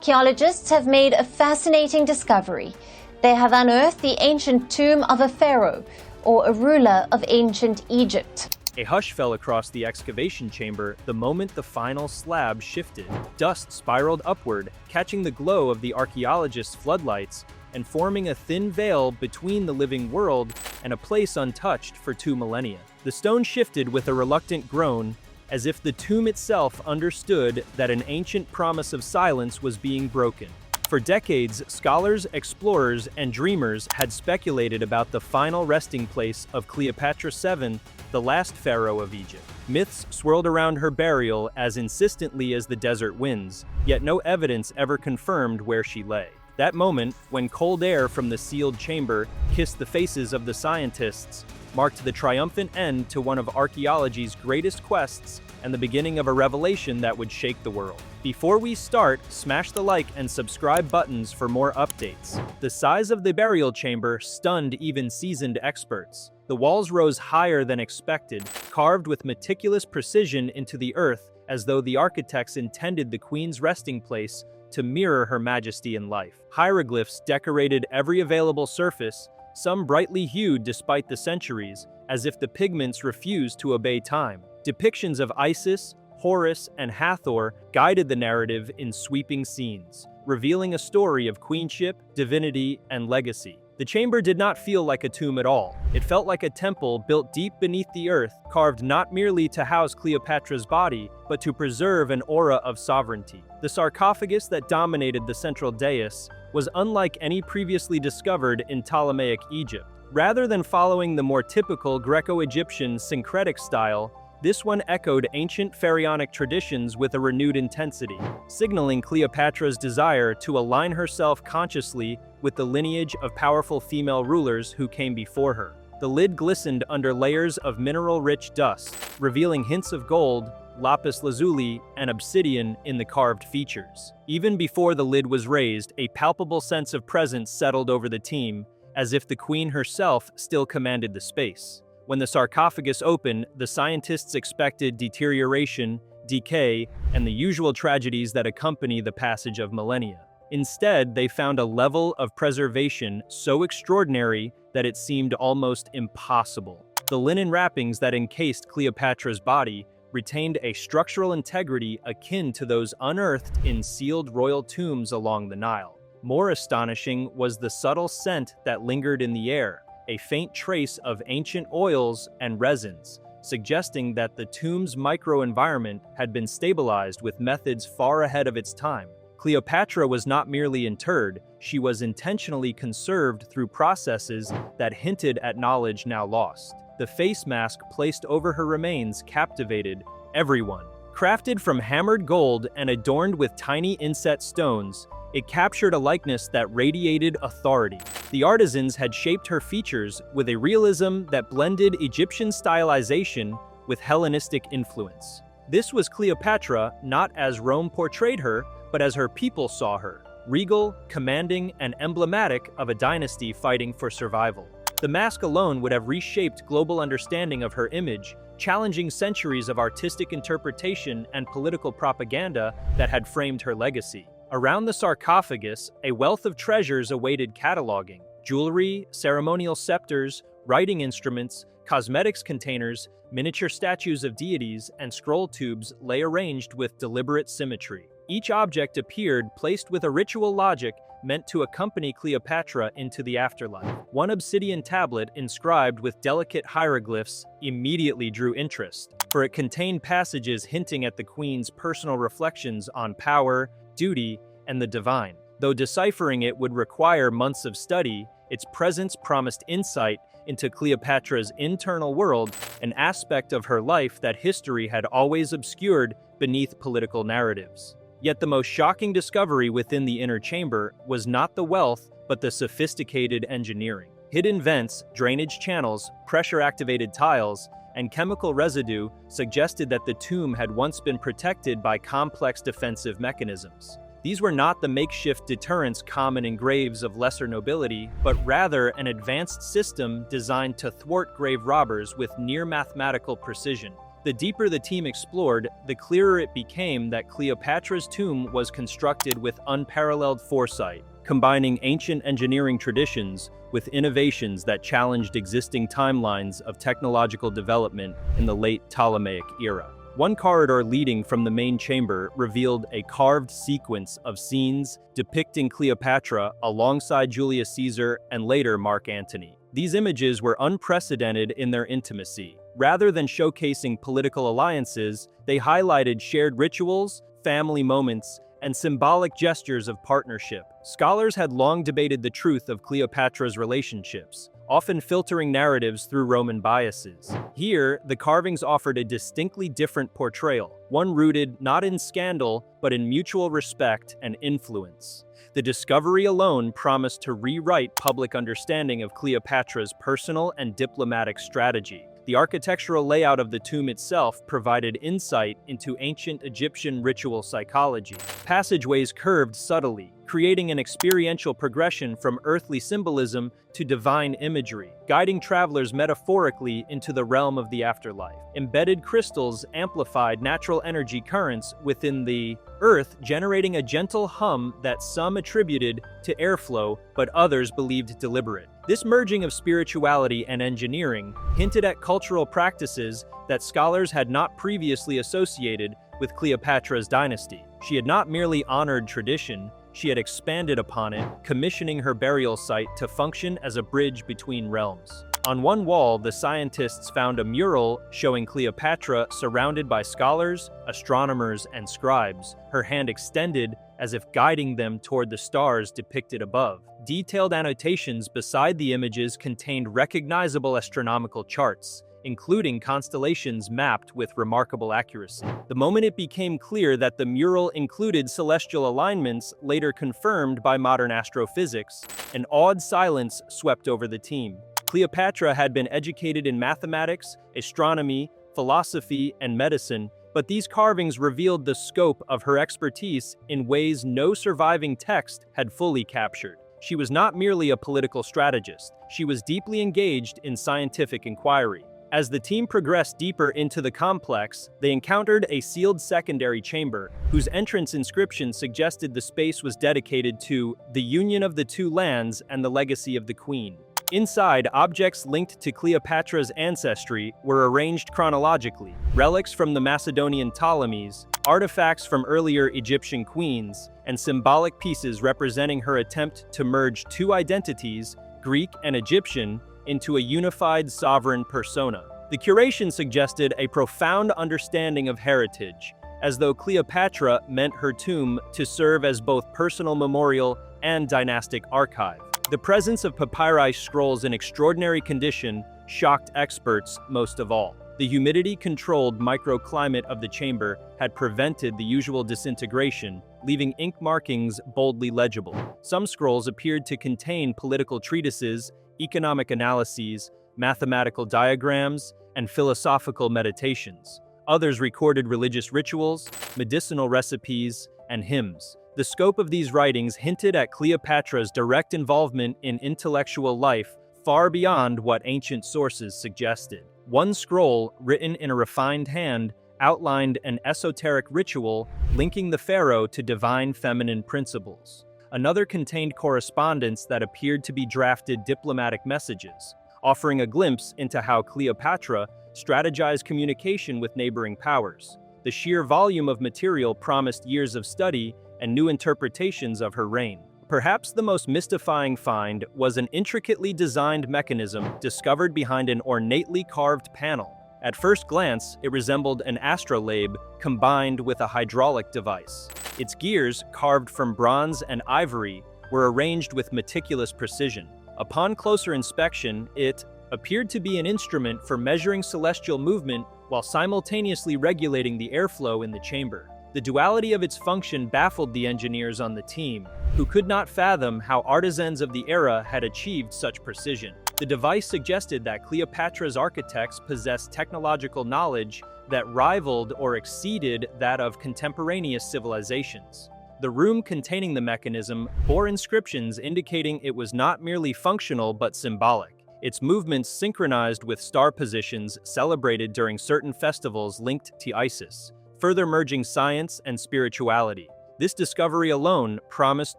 Archaeologists have made a fascinating discovery. They have unearthed the ancient tomb of a pharaoh, or a ruler of ancient Egypt. A hush fell across the excavation chamber the moment the final slab shifted. Dust spiraled upward, catching the glow of the archaeologists' floodlights and forming a thin veil between the living world and a place untouched for 2 millennia. The stone shifted with a reluctant groan, as if the tomb itself understood that an ancient promise of silence was being broken. For decades, scholars, explorers, and dreamers had speculated about the final resting place of Cleopatra VII, the last pharaoh of Egypt. Myths swirled around her burial as insistently as the desert winds, yet no evidence ever confirmed where she lay. That moment, when cold air from the sealed chamber kissed the faces of the scientists, marked the triumphant end to one of archaeology's greatest quests and the beginning of a revelation that would shake the world. Before we start, smash the like and subscribe buttons for more updates. The size of the burial chamber stunned even seasoned experts. The walls rose higher than expected, carved with meticulous precision into the earth, as though the architects intended the queen's resting place to mirror her majesty in life. Hieroglyphs decorated every available surface, some brightly hued despite the centuries, as if the pigments refused to obey time. Depictions of Isis, Horus, and Hathor guided the narrative in sweeping scenes, revealing a story of queenship, divinity, and legacy. The chamber did not feel like a tomb at all. It felt like a temple built deep beneath the earth, carved not merely to house Cleopatra's body, but to preserve an aura of sovereignty. The sarcophagus that dominated the central dais was unlike any previously discovered in Ptolemaic Egypt. Rather than following the more typical Greco-Egyptian syncretic style, this one echoed ancient pharaonic traditions with a renewed intensity, signaling Cleopatra's desire to align herself consciously with the lineage of powerful female rulers who came before her. The lid glistened under layers of mineral-rich dust, revealing hints of gold, lapis lazuli, and obsidian in the carved features. Even before the lid was raised, a palpable sense of presence settled over the team, as if the queen herself still commanded the space. When the sarcophagus opened, the scientists expected deterioration, decay, and the usual tragedies that accompany the passage of millennia. Instead, they found a level of preservation so extraordinary that it seemed almost impossible. The linen wrappings that encased Cleopatra's body retained a structural integrity akin to those unearthed in sealed royal tombs along the Nile. More astonishing was the subtle scent that lingered in the air, a faint trace of ancient oils and resins, suggesting that the tomb's microenvironment had been stabilized with methods far ahead of its time. Cleopatra was not merely interred, she was intentionally conserved through processes that hinted at knowledge now lost. The face mask placed over her remains captivated everyone. Crafted from hammered gold and adorned with tiny inset stones, it captured a likeness that radiated authority. The artisans had shaped her features with a realism that blended Egyptian stylization with Hellenistic influence. This was Cleopatra not as Rome portrayed her, but as her people saw her, regal, commanding, and emblematic of a dynasty fighting for survival. The mask alone would have reshaped global understanding of her image, challenging centuries of artistic interpretation and political propaganda that had framed her legacy. Around the sarcophagus, a wealth of treasures awaited cataloging. Jewelry, ceremonial scepters, writing instruments, cosmetics containers, miniature statues of deities, and scroll tubes lay arranged with deliberate symmetry. Each object appeared placed with a ritual logic meant to accompany Cleopatra into the afterlife. One obsidian tablet inscribed with delicate hieroglyphs immediately drew interest, for it contained passages hinting at the queen's personal reflections on power, duty, and the divine. Though deciphering it would require months of study, its presence promised insight into Cleopatra's internal world, an aspect of her life that history had always obscured beneath political narratives. Yet the most shocking discovery within the inner chamber was not the wealth, but the sophisticated engineering. Hidden vents, drainage channels, pressure-activated tiles, and chemical residue suggested that the tomb had once been protected by complex defensive mechanisms. These were not the makeshift deterrents common in graves of lesser nobility, but rather an advanced system designed to thwart grave robbers with near mathematical precision. The deeper the team explored, the clearer it became that Cleopatra's tomb was constructed with unparalleled foresight, combining ancient engineering traditions with innovations that challenged existing timelines of technological development in the late Ptolemaic era. One corridor leading from the main chamber revealed a carved sequence of scenes depicting Cleopatra alongside Julius Caesar and later Mark Antony. These images were unprecedented in their intimacy. Rather than showcasing political alliances, they highlighted shared rituals, family moments, and symbolic gestures of partnership. Scholars had long debated the truth of Cleopatra's relationships, often filtering narratives through Roman biases. Here, the carvings offered a distinctly different portrayal, one rooted not in scandal, but in mutual respect and influence. The discovery alone promised to rewrite public understanding of Cleopatra's personal and diplomatic strategy. The architectural layout of the tomb itself provided insight into ancient Egyptian ritual psychology. Passageways curved subtly, creating an experiential progression from earthly symbolism to divine imagery, guiding travelers metaphorically into the realm of the afterlife. Embedded crystals amplified natural energy currents within the earth, generating a gentle hum that some attributed to airflow, but others believed deliberate. This merging of spirituality and engineering hinted at cultural practices that scholars had not previously associated with Cleopatra's dynasty. She had not merely honored tradition, she had expanded upon it, commissioning her burial site to function as a bridge between realms. On one wall, the scientists found a mural showing Cleopatra surrounded by scholars, astronomers, and scribes, her hand extended as if guiding them toward the stars depicted above. Detailed annotations beside the images contained recognizable astronomical charts, including constellations mapped with remarkable accuracy. The moment it became clear that the mural included celestial alignments, later confirmed by modern astrophysics, an awed silence swept over the team. Cleopatra had been educated in mathematics, astronomy, philosophy, and medicine, but these carvings revealed the scope of her expertise in ways no surviving text had fully captured. She was not merely a political strategist, she was deeply engaged in scientific inquiry. As the team progressed deeper into the complex, they encountered a sealed secondary chamber, whose entrance inscription suggested the space was dedicated to the union of the two lands and the legacy of the queen. Inside, objects linked to Cleopatra's ancestry were arranged chronologically: relics from the Macedonian Ptolemies, artifacts from earlier Egyptian queens, and symbolic pieces representing her attempt to merge two identities, Greek and Egyptian, into a unified sovereign persona. The curation suggested a profound understanding of heritage, as though Cleopatra meant her tomb to serve as both personal memorial and dynastic archive. The presence of papyri scrolls in extraordinary condition shocked experts most of all. The humidity-controlled microclimate of the chamber had prevented the usual disintegration, leaving ink markings boldly legible. Some scrolls appeared to contain political treatises, economic analyses, mathematical diagrams, and philosophical meditations. Others recorded religious rituals, medicinal recipes, and hymns. The scope of these writings hinted at Cleopatra's direct involvement in intellectual life far beyond what ancient sources suggested. One scroll, written in a refined hand, outlined an esoteric ritual linking the pharaoh to divine feminine principles. Another contained correspondence that appeared to be drafted diplomatic messages, offering a glimpse into how Cleopatra strategized communication with neighboring powers. The sheer volume of material promised years of study and new interpretations of her reign. Perhaps the most mystifying find was an intricately designed mechanism discovered behind an ornately carved panel. At first glance, it resembled an astrolabe combined with a hydraulic device. Its gears, carved from bronze and ivory, were arranged with meticulous precision. Upon closer inspection, it appeared to be an instrument for measuring celestial movement while simultaneously regulating the airflow in the chamber. The duality of its function baffled the engineers on the team, who could not fathom how artisans of the era had achieved such precision. The device suggested that Cleopatra's architects possessed technological knowledge that rivaled or exceeded that of contemporaneous civilizations. The room containing the mechanism bore inscriptions indicating it was not merely functional but symbolic. its movements synchronized with star positions celebrated during certain festivals linked to Isis, further merging science and spirituality. This discovery alone promised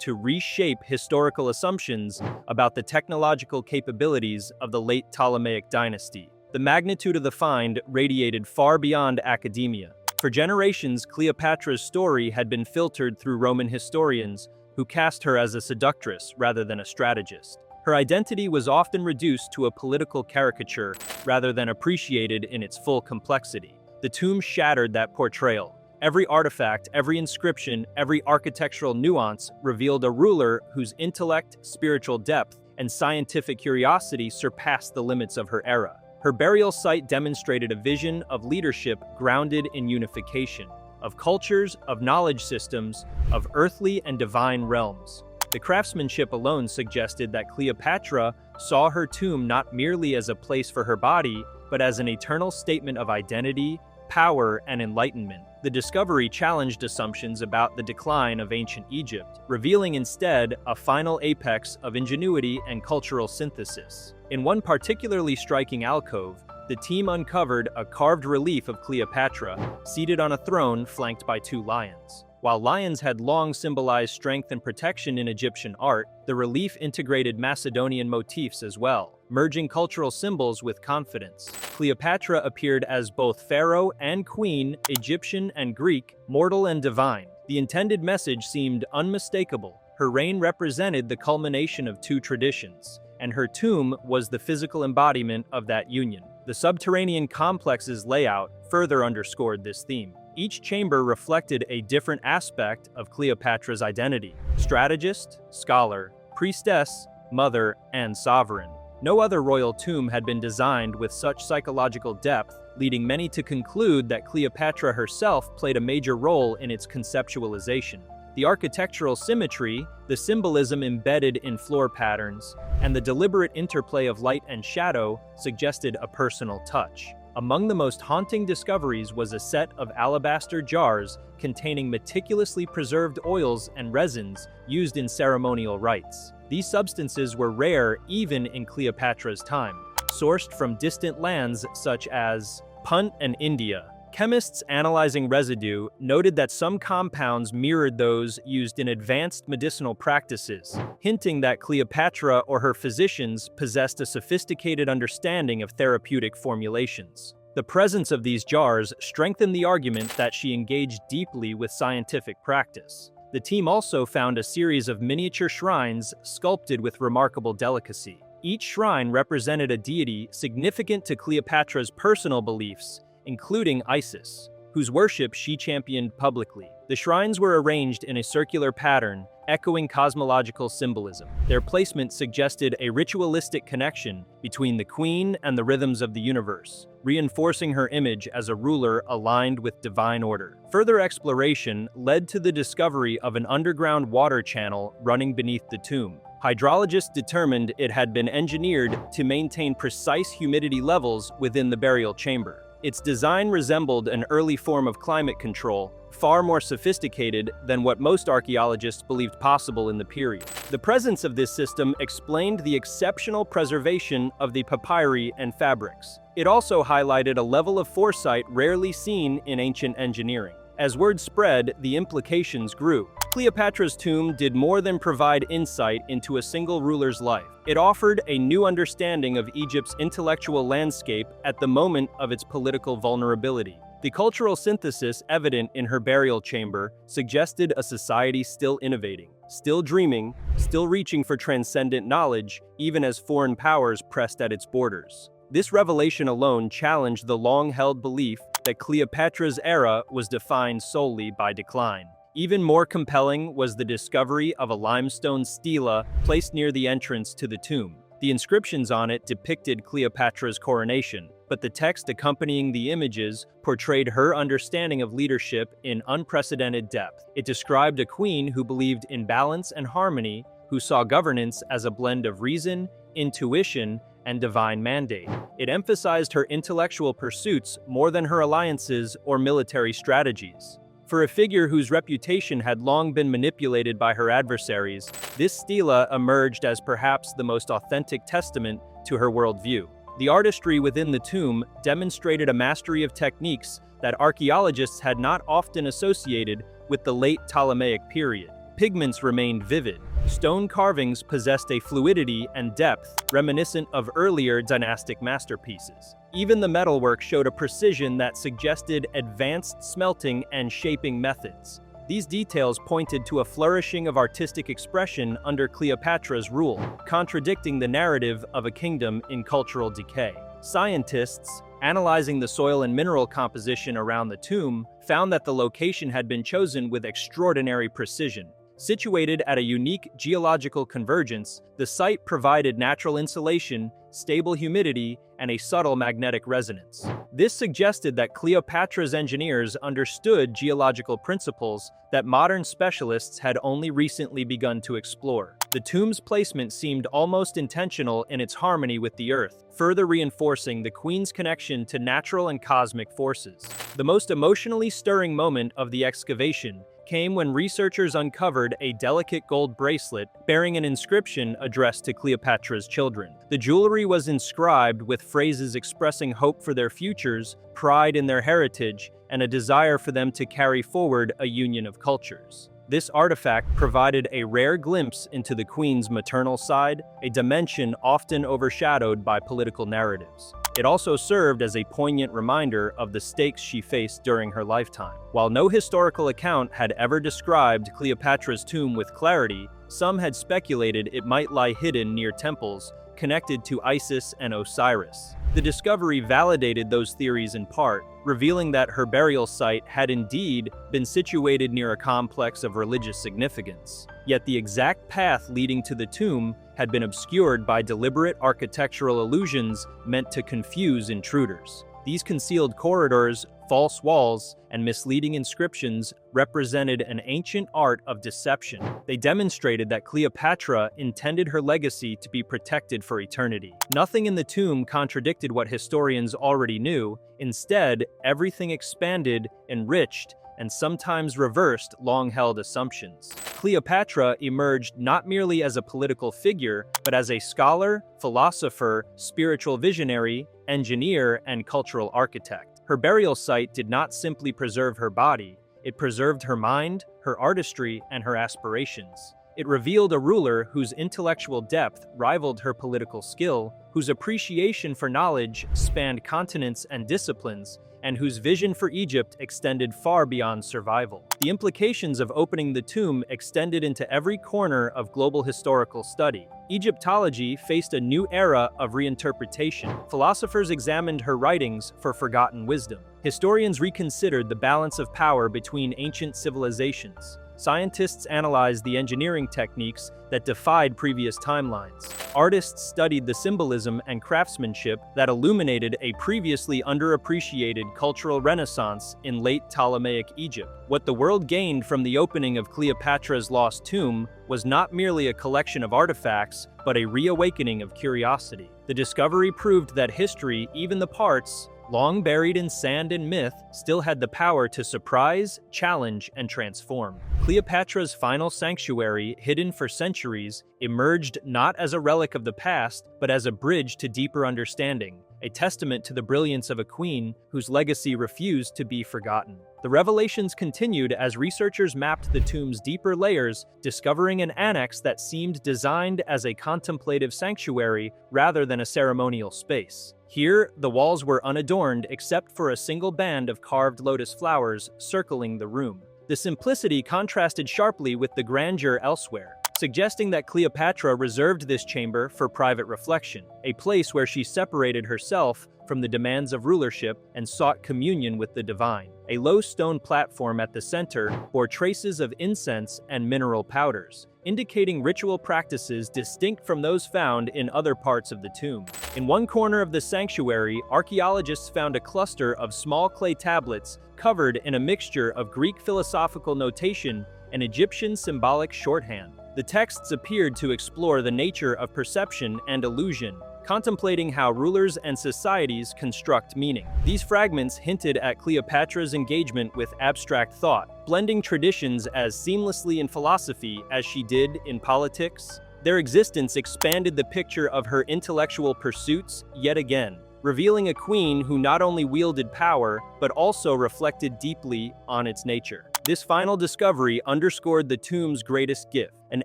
to reshape historical assumptions about the technological capabilities of the late Ptolemaic dynasty. The magnitude of the find radiated far beyond academia. For generations, Cleopatra's story had been filtered through Roman historians who cast her as a seductress rather than a strategist. Her identity was often reduced to a political caricature rather than appreciated in its full complexity. The tomb shattered that portrayal. Every artifact, every inscription, every architectural nuance revealed a ruler whose intellect, spiritual depth, and scientific curiosity surpassed the limits of her era. Her burial site demonstrated a vision of leadership grounded in unification, of cultures, of knowledge systems, of earthly and divine realms. The craftsmanship alone suggested that Cleopatra saw her tomb not merely as a place for her body, but as an eternal statement of identity, power, and enlightenment. The discovery challenged assumptions about the decline of ancient Egypt, revealing instead a final apex of ingenuity and cultural synthesis. In one particularly striking alcove, the team uncovered a carved relief of Cleopatra, seated on a throne flanked by two lions. While lions had long symbolized strength and protection in Egyptian art, the relief integrated Macedonian motifs as well, merging cultural symbols with confidence. Cleopatra appeared as both pharaoh and queen, Egyptian and Greek, mortal and divine. The intended message seemed unmistakable. Her reign represented the culmination of two traditions, and her tomb was the physical embodiment of that union. The subterranean complex's layout further underscored this theme. Each chamber reflected a different aspect of Cleopatra's identity: strategist, scholar, priestess, mother, and sovereign. No other royal tomb had been designed with such psychological depth, leading many to conclude that Cleopatra herself played a major role in its conceptualization. The architectural symmetry, the symbolism embedded in floor patterns, and the deliberate interplay of light and shadow suggested a personal touch. Among the most haunting discoveries was a set of alabaster jars containing meticulously preserved oils and resins used in ceremonial rites. These substances were rare even in Cleopatra's time, sourced from distant lands such as Punt and India. Chemists analyzing residue noted that some compounds mirrored those used in advanced medicinal practices, hinting that Cleopatra or her physicians possessed a sophisticated understanding of therapeutic formulations. The presence of these jars strengthened the argument that she engaged deeply with scientific practice. The team also found a series of miniature shrines sculpted with remarkable delicacy. Each shrine represented a deity significant to Cleopatra's personal beliefs, including Isis, whose worship she championed publicly. The shrines were arranged in a circular pattern, echoing cosmological symbolism. Their placement suggested a ritualistic connection between the queen and the rhythms of the universe, reinforcing her image as a ruler aligned with divine order. Further exploration led to the discovery of an underground water channel running beneath the tomb. Hydrologists determined it had been engineered to maintain precise humidity levels within the burial chamber. Its design resembled an early form of climate control, far more sophisticated than what most archaeologists believed possible in the period. The presence of this system explained the exceptional preservation of the papyri and fabrics. It also highlighted a level of foresight rarely seen in ancient engineering. As word spread, the implications grew. Cleopatra's tomb did more than provide insight into a single ruler's life. It offered a new understanding of Egypt's intellectual landscape at the moment of its political vulnerability. The cultural synthesis evident in her burial chamber suggested a society still innovating, still dreaming, still reaching for transcendent knowledge, even as foreign powers pressed at its borders. This revelation alone challenged the long-held belief that Cleopatra's era was defined solely by decline. Even more compelling was the discovery of a limestone stela placed near the entrance to the tomb. The inscriptions on it depicted Cleopatra's coronation, but the text accompanying the images portrayed her understanding of leadership in unprecedented depth. It described a queen who believed in balance and harmony, who saw governance as a blend of reason, intuition, and divine mandate. It emphasized her intellectual pursuits more than her alliances or military strategies. For a figure whose reputation had long been manipulated by her adversaries, this stela emerged as perhaps the most authentic testament to her worldview. The artistry within the tomb demonstrated a mastery of techniques that archaeologists had not often associated with the late Ptolemaic period. Pigments remained vivid. Stone carvings possessed a fluidity and depth reminiscent of earlier dynastic masterpieces. Even the metalwork showed a precision that suggested advanced smelting and shaping methods. These details pointed to a flourishing of artistic expression under Cleopatra's rule, contradicting the narrative of a kingdom in cultural decay. Scientists, analyzing the soil and mineral composition around the tomb, found that the location had been chosen with extraordinary precision. Situated at a unique geological convergence, the site provided natural insulation, stable humidity, and a subtle magnetic resonance. This suggested that Cleopatra's engineers understood geological principles that modern specialists had only recently begun to explore. The tomb's placement seemed almost intentional in its harmony with the earth, further reinforcing the queen's connection to natural and cosmic forces. The most emotionally stirring moment of the excavation came when researchers uncovered a delicate gold bracelet bearing an inscription addressed to Cleopatra's children. The jewelry was inscribed with phrases expressing hope for their futures, pride in their heritage, and a desire for them to carry forward a union of cultures. This artifact provided a rare glimpse into the queen's maternal side, a dimension often overshadowed by political narratives. It also served as a poignant reminder of the stakes she faced during her lifetime. While no historical account had ever described Cleopatra's tomb with clarity, some had speculated it might lie hidden near temples connected to Isis and Osiris. The discovery validated those theories in part, revealing that her burial site had indeed been situated near a complex of religious significance. Yet the exact path leading to the tomb had been obscured by deliberate architectural illusions meant to confuse intruders. These concealed corridors, false walls, and misleading inscriptions represented an ancient art of deception. They demonstrated that Cleopatra intended her legacy to be protected for eternity. Nothing in the tomb contradicted what historians already knew. Instead, everything expanded, enriched, and sometimes reversed long-held assumptions. Cleopatra emerged not merely as a political figure, but as a scholar, philosopher, spiritual visionary, engineer, and cultural architect. Her burial site did not simply preserve her body, it preserved her mind, her artistry, and her aspirations. It revealed a ruler whose intellectual depth rivaled her political skill, whose appreciation for knowledge spanned continents and disciplines, and whose vision for Egypt extended far beyond survival. The implications of opening the tomb extended into every corner of global historical study. Egyptology faced a new era of reinterpretation. Philosophers examined her writings for forgotten wisdom. Historians reconsidered the balance of power between ancient civilizations. Scientists analyzed the engineering techniques that defied previous timelines. Artists studied the symbolism and craftsmanship that illuminated a previously underappreciated cultural renaissance in late Ptolemaic Egypt. What the world gained from the opening of Cleopatra's lost tomb was not merely a collection of artifacts, but a reawakening of curiosity. The discovery proved that history, even the parts long buried in sand and myth, still had the power to surprise, challenge, and transform. Cleopatra's final sanctuary, hidden for centuries, emerged not as a relic of the past, but as a bridge to deeper understanding, a testament to the brilliance of a queen whose legacy refused to be forgotten. The revelations continued as researchers mapped the tomb's deeper layers, discovering an annex that seemed designed as a contemplative sanctuary rather than a ceremonial space. Here, the walls were unadorned except for a single band of carved lotus flowers circling the room. The simplicity contrasted sharply with the grandeur elsewhere, suggesting that Cleopatra reserved this chamber for private reflection, a place where she separated herself from the demands of rulership and sought communion with the divine. A low stone platform at the center bore traces of incense and mineral powders, indicating ritual practices distinct from those found in other parts of the tomb. In one corner of the sanctuary, archaeologists found a cluster of small clay tablets covered in a mixture of Greek philosophical notation and Egyptian symbolic shorthand. The texts appeared to explore the nature of perception and illusion, contemplating how rulers and societies construct meaning. These fragments hinted at Cleopatra's engagement with abstract thought, blending traditions as seamlessly in philosophy as she did in politics. Their existence expanded the picture of her intellectual pursuits yet again, revealing a queen who not only wielded power, but also reflected deeply on its nature. This final discovery underscored the tomb's greatest gift, an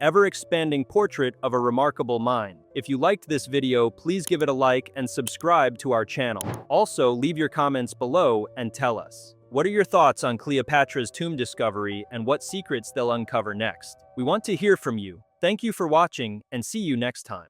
ever-expanding portrait of a remarkable mind. If you liked this video, please give it a like and subscribe to our channel. Also, leave your comments below and tell us, what are your thoughts on Cleopatra's tomb discovery and what secrets they'll uncover next? We want to hear from you. Thank you for watching and see you next time.